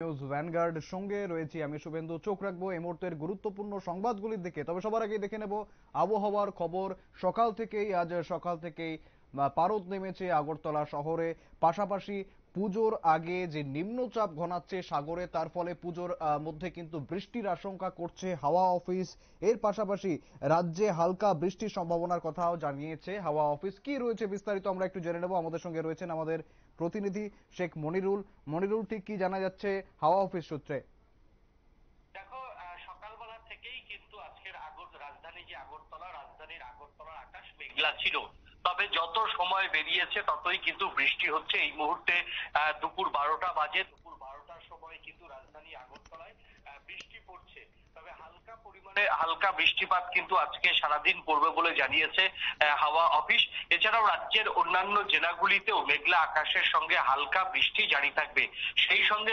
News vanguard সঙ্গে রয়েছি আমি শুভেন্দু। চোখ রাখবো এই মুহূর্তের গুরুত্বপূর্ণ সংবাদগুলির দিকে। তবে সবার আগে দেখে নেব আবহাওয়ার খবর। আজ সকাল থেকেই পারদ নেমেছে আগরতলা শহরে। পাশাপাশি পুজোর আগে যে নিম্নচাপ ঘনাচ্ছে সাগরে, তার ফলে পুজোর মধ্যে কিন্তু বৃষ্টির আশঙ্কা করছে হাওয়া অফিস। এর পাশাপাশি রাজ্যে হালকা বৃষ্টির সম্ভাবনার কথাও জানিয়েছে হাওয়া অফিস। কি রয়েছে বিস্তারিত আমরা একটু জেনে নেব। আমাদের সঙ্গে রয়েছেন আমাদের প্রতিনিধি শেখ মনিরুল। মনিরুল, ঠিক কি জানা যাচ্ছে হাওয়া অফিস সূত্রে? দেখো, সকালবেলা থেকেই কিন্তু আজকের রাজধানীর আগরতলার আকাশ মেঘলা ছিল। তবে যত সময় বেরিয়েছে ততই কিন্তু বৃষ্টি হচ্ছে। এই মুহূর্তে দুপুর 12টা বাজে। দুপুর 12টার সময় কিন্তু রাজধানী আগরতলায় বৃষ্টি পড়ছে। তবে হালকা পরিমাণে হালকা বৃষ্টিপাত কিন্তু আজকে সারাদিন পড়বে বলে জানিয়েছে হাওয়া অফিস। এছাড়াও রাজ্যের অন্যান্য জেলাগুলিতেও মেঘলা আকাশের সঙ্গে হালকা বৃষ্টি জারি থাকবে। সেই সঙ্গে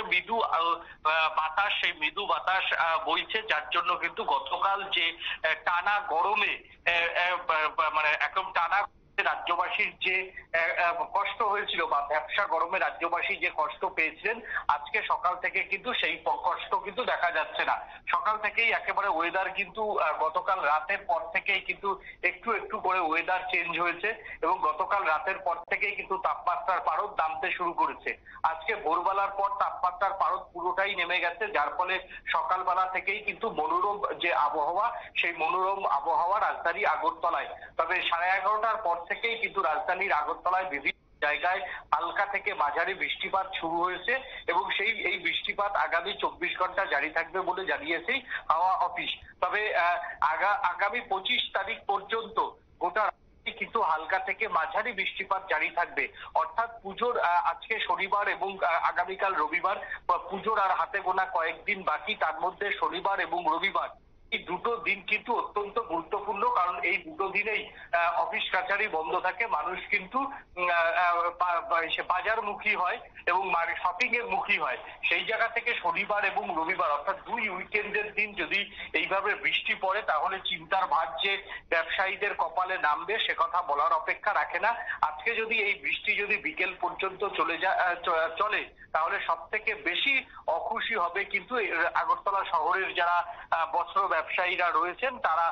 সেই মৃদু বাতাস বইছে, যার জন্য কিন্তু গতকাল যে টানা গরমে মানে একদম টানা রাজ্যবাসীর যে কষ্ট হয়েছিল বা ব্যবসা গরমে রাজ্যবাসী যে কষ্ট পেয়েছিলেন, আজকে সকাল থেকে কিন্তু সেই কষ্ট কিন্তু দেখা যাচ্ছে না। সকাল থেকেই একেবারে ওয়েদার কিন্তু গতকাল রাতের পর থেকেই কিন্তু একটু একটু করে ওয়েদার চেঞ্জ হয়েছে এবং গতকাল রাতের পর থেকেই কিন্তু তাপমাত্রার পারদ নামতে শুরু করেছে। আজকে ভোরবেলার পর তাপমাত্রার পারদ পুরোটাই নেমে গেছে, যার ফলে সকালবেলা থেকেই কিন্তু মনোরম যে আবহাওয়া, সেই মনোরম আবহাওয়া রাজধানী আগরতলায়। তবে 11:30টার পর থেকেই কিন্তু রাজধানীর আগরতলায় বিভিন্ন জায়গায় হালকা থেকে মাঝারি বৃষ্টিপাত শুরু হয়েছে এবং এই বৃষ্টিপাত আগামী 24 ঘন্টা জারি থাকবে বলে জানিয়েছে হাওয়া অফিস। তবে আগামী 25 তারিখ পর্যন্ত গোটা কিন্তু হালকা থেকে মাঝারি বৃষ্টিপাত জারি থাকবে। অর্থাৎ পুজোর আজকে শনিবার এবং আগামীকাল রবিবার, পুজোর আর হাতে গোনা কয়েকদিন বাকি, তার মধ্যে শনিবার এবং রবিবার এই দুটো দিন কিন্তু অত্যন্ত গুরুত্বপূর্ণ, কারণ এই দুটো দিনেই অফিস কাছারি বন্ধ থাকে। মানুষ কিন্তু বাজারমুখী হয় এবং শপিং এর মুখী হয়। সেই জায়গা থেকে শনিবার এবং রবিবার অর্থাৎ দুই উইকেন্ডের দিন যদি এইভাবে বৃষ্টি পড়ে, তাহলে চিন্তার ভাঁজ যে ব্যবসায়ীদের কপালে নামবে সে কথা বলার অপেক্ষা রাখে না। আজকে যদি এই বৃষ্টি যদি বিকেল পর্যন্ত চলে, তাহলে সব থেকে বেশি অখুশি হবে কিন্তু আগরতলা শহরের যারা বস্ত্র ব্যবসায়ীরা রয়েছেন, তারা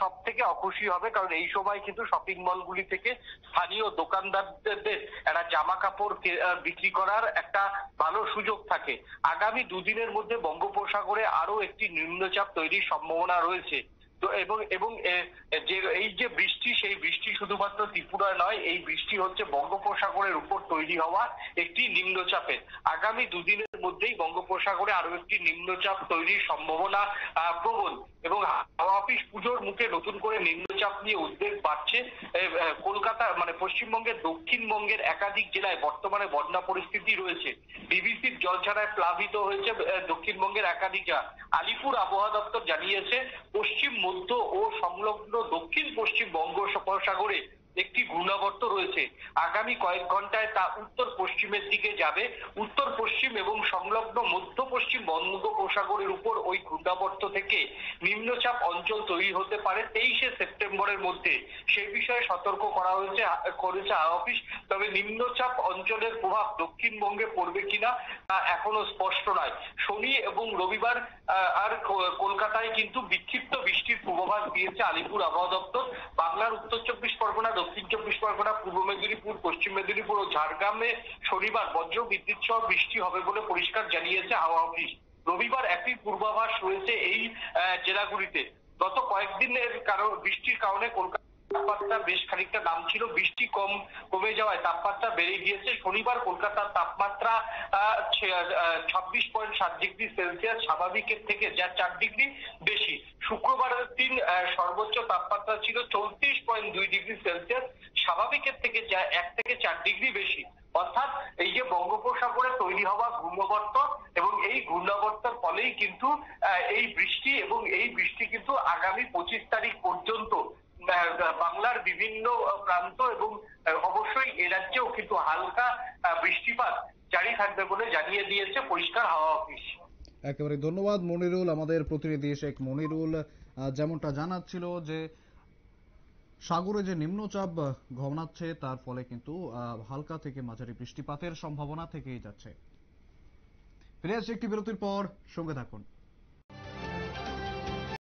সব থেকে অখুশি হবে। কারণ এই সময় কিন্তু শপিং মলগুলি থেকে স্থানীয় দোকানদারদের একটা জামা কাপড় বিক্রি করার একটা ভালো সুযোগ থাকে। আগামী দুদিনের মধ্যে বঙ্গোপসাগরে আরো একটি নিম্নচাপ তৈরির সম্ভাবনা রয়েছে। তো এবং এই যে বৃষ্টি, সেই বৃষ্টি শুধুমাত্র ত্রিপুরায় নয়, এই বৃষ্টি হচ্ছে বঙ্গোপসাগরের উপর তৈরি হওয়া একটি নিম্নচাপের। আগামী দুদিনের মধ্যেই বঙ্গোপসাগরে আরো একটি নিম্নচাপ তৈরির সম্ভাবনা প্রবল এবং হাওয়া অফিস পুজোর মুখে নতুন করে নিম্নচাপ নিয়ে উদ্বেগ বাড়ছে। কলকাতা মানে পশ্চিমবঙ্গের দক্ষিণবঙ্গের একাধিক জেলায় বর্তমানে বন্যা পরিস্থিতি রয়েছে। ডিভিসির জলছাড়ায় প্লাবিত হয়েছে দক্ষিণবঙ্গের একাধিক জেলা। আলিপুর আবহাওয়া দপ্তর জানিয়েছে, পশ্চিম মধ্য ও সংলগ্ন দক্ষিণ পশ্চিম বঙ্গোপসাগরে একটি ঘূর্ণাবর্ত রয়েছে। আগামী কয়েক ঘন্টায় তা উত্তর পশ্চিমের দিকে যাবে। উত্তর পশ্চিম এবং সংলগ্ন মধ্য পশ্চিম বঙ্গোপসাগরের উপর ওই ঘূর্ণাবর্ত থেকে নিম্নচাপ অঞ্চল তৈরি হতে পারে 23শে সেপ্টেম্বরের মধ্যে। সেই বিষয়ে সতর্ক করেছে হাওয়া অফিস। তবে নিম্নচাপ অঞ্চলের প্রভাব দক্ষিণবঙ্গে পড়বে কিনা তা এখনো স্পষ্ট নয়। শনি এবং রবিবার আর কলকাতায় কিন্তু বিক্ষিপ্ত বৃষ্টির পূর্বাভাস দিয়েছে আলিপুর আবহাওয়া দপ্তর। বাংলার উত্তর 24 পরগনা, দক্ষিণ 24 পরগনা, পূর্ব মেদিনীপুর, পশ্চিম মেদিনীপুর ও ঝাড়গ্রামে শনিবার বজ্র বিদ্যুৎ সহ বৃষ্টি হবে বলে পরিষ্কার জানিয়েছে হাওয়া অফিস। রবিবার একই পূর্বাভাস রয়েছে এই জেলাগুলিতে। গত কয়েকদিনের বৃষ্টির কারণে কলকাতা তাপমাত্রা বেশ খানিকটা নামছিল। বৃষ্টি কমে যাওয়ায় তাপমাত্রা বেড়ে গিয়েছে। শনিবার কলকাতার তাপমাত্রা 26.7 ডিগ্রি সেলসিয়াস স্বাভাবিকের থেকে যা 4 ডিগ্রি বেশি। শুক্রবারের দিন সর্বোচ্চ তাপমাত্রা ছিল 34.2 ডিগ্রি সেলসিয়াস স্বাভাবিকের থেকে যা 1 থেকে 4 ডিগ্রি বেশি। অর্থাৎ এই যে বঙ্গোপসাগরে তৈরি হওয়া ঘূর্ণাবর্ত এবং এই ঘূর্ণাবর্তের ফলেই কিন্তু এই বৃষ্টি কিন্তু আগামী 25 তারিখ পর্যন্ত বাংলার বিভিন্ন প্রান্ত এবং অবশ্যই এ রাজ্যেও কিন্তু হালকা বৃষ্টিপাত জারি থাকবে বলে জানিয়ে দিয়েছে পরিষ্কার হাওয়া অফিস। একেবারে ধন্যবাদ মনিরুল, আমাদের প্রতিনিধি শেখ মনিরুল যেমনটা জানাচ্ছিল যে সাগরে যে নিম্নচাপ ঘনাচ্ছে, তার ফলে কিন্তু হালকা থেকে মাঝারি বৃষ্টিপাতের সম্ভাবনা থেকেই যাচ্ছে। ফিরে আসছি একটি বিরতির পর, সঙ্গে থাকুন।